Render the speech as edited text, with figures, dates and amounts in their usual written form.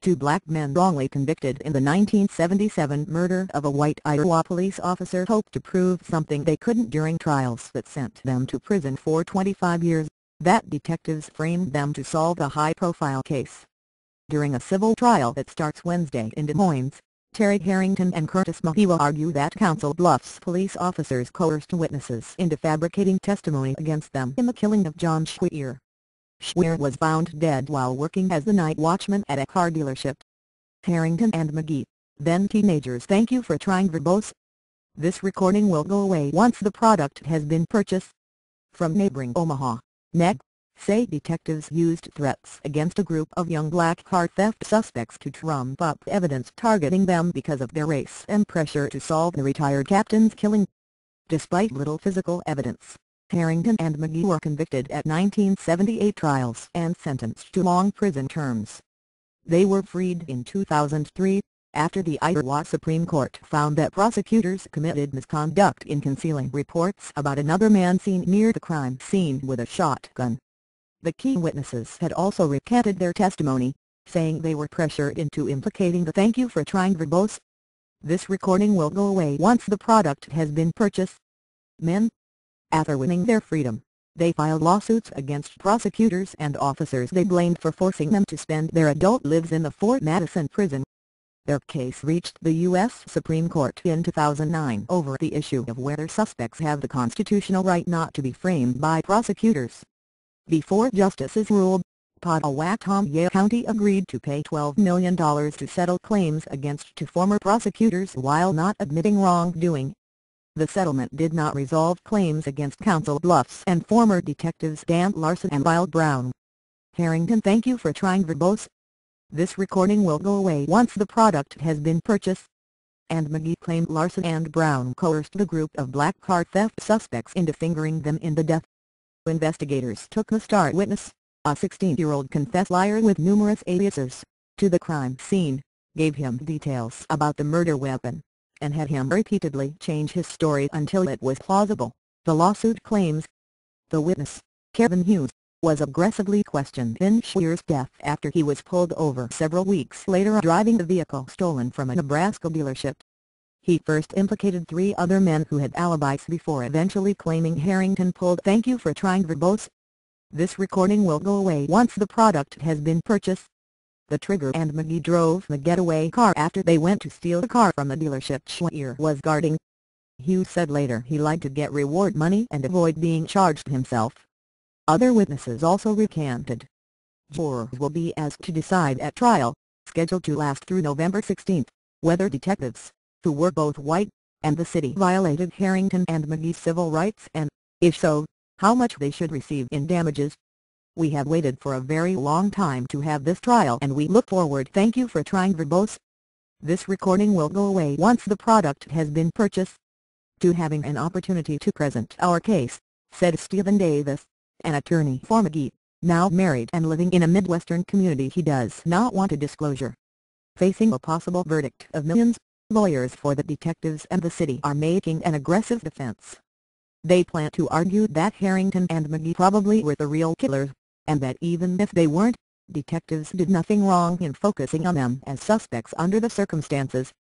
two black men wrongly convicted in the 1977 murder of a white Iowa police officer hoped to prove something they couldn't during trials that sent them to prison for 25 years, that detectives framed them to solve a high-profile case. During a civil trial that starts Wednesday in Des Moines, Terry Harrington and Curtis Mahiwa argue that Council Bluffs police officers coerced witnesses into fabricating testimony against them in the killing of John Schweir. Schweir was found dead while working as the night watchman at a car dealership. Harrington and McGee, then teenagers, thank you for trying verbose. This recording will go away once the product has been purchased. From neighboring Omaha, NEC, say detectives used threats against a group of young black car theft suspects to trump up evidence targeting them because of their race and pressure to solve the retired captain's killing. Despite little physical evidence, Harrington and McGee were convicted at 1978 trials and sentenced to long prison terms. They were freed in 2003, after the Iowa Supreme Court found that prosecutors committed misconduct in concealing reports about another man seen near the crime scene with a shotgun. The key witnesses had also recanted their testimony, saying they were pressured into implicating the "thank you for trying" verbose. This recording will go away once the product has been purchased. Men, after winning their freedom, they filed lawsuits against prosecutors and officers they blamed for forcing them to spend their adult lives in the Fort Madison prison. Their case reached the U.S. Supreme Court in 2009 over the issue of whether suspects have the constitutional right not to be framed by prosecutors. Before justices ruled, Pottawatomie County agreed to pay $12 million to settle claims against two former prosecutors while not admitting wrongdoing. The settlement did not resolve claims against Council Bluffs and former detectives Dan Larson and Lyle Brown. Harrington, thank you for trying verbose. This recording will go away once the product has been purchased. And McGee claimed Larson and Brown coerced the group of black car theft suspects into fingering them in the death. Investigators took the star witness, a 16-year-old confessed liar with numerous aliases, to the crime scene, gave him details about the murder weapon, and had him repeatedly change his story until it was plausible, the lawsuit claims. The witness, Kevin Hughes, was aggressively questioned in Schweir's death after he was pulled over several weeks later driving the vehicle stolen from a Nebraska dealership. He first implicated three other men who had alibis before eventually claiming Harrington pulled "thank you for trying" verbose. This recording will go away once the product has been purchased. The Trigger and McGee drove the getaway car after they went to steal the car from the dealership Schweir was guarding. Hughes said later he lied to get reward money and avoid being charged himself. Other witnesses also recanted. Jurors will be asked to decide at trial, scheduled to last through November 16, whether detectives, who were both white, and the city violated Harrington and McGee's civil rights and, if so, how much they should receive in damages. We have waited for a very long time to have this trial and we look forward. Thank you for trying verbose. This recording will go away once the product has been purchased. To having an opportunity to present our case, said Stephen Davis, an attorney for McGee, now married and living in a Midwestern community he does not want a disclosure. Facing a possible verdict of millions, lawyers for the detectives and the city are making an aggressive defense. They plan to argue that Harrington and McGee probably were the real killers, and that even if they weren't, detectives did nothing wrong in focusing on them as suspects under the circumstances.